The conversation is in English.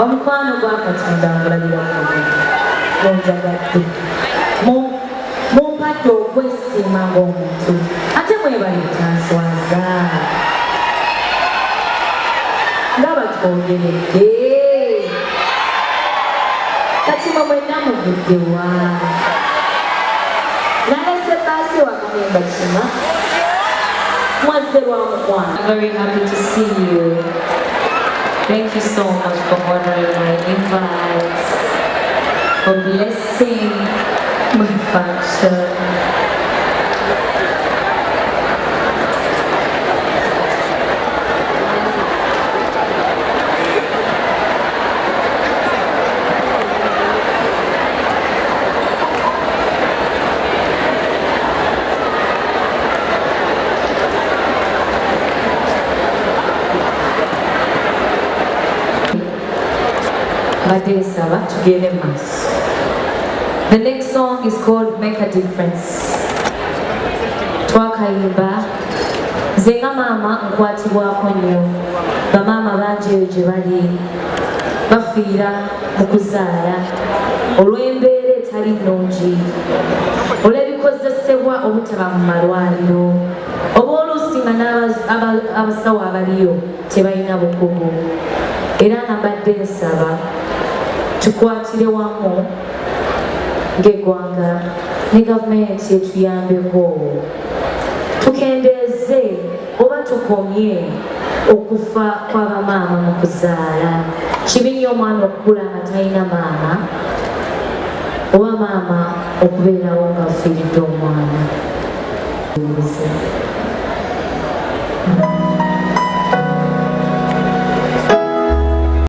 omukwano gwa Katonda ngulabira gonjagadde mumpadde okwesiima ng'omuntu ate mwebali tanswaza nga batwogeredde kati mwe mwenna muguddewa nalese baasi wakamemba kima mwazze lwa mukwano. Very happy to see you. Thank you so much for honoring my invites, for blessing my function. The next song is called Make a Difference. Twakayimba zenga mama nkwatibwako nnyo bamaama bangi eyo gye bali bafiira mu kuzaala olw'embeera etali nnungi olw'ebikozesebwa obutaba mu malwaliro oba oluusi nga n'abasawo abaliyo tebalina bukugu. Era nabadde nsaba tukwatire wamu ng'eggwanga ne gavumenti etuyambeko tukendeeze oba tukomye okufa kw'abamaama mu kuzaala. Kibi nnyo omwana okukula nga talina maama oba maama okubeerawo ng'afiiridde omwana.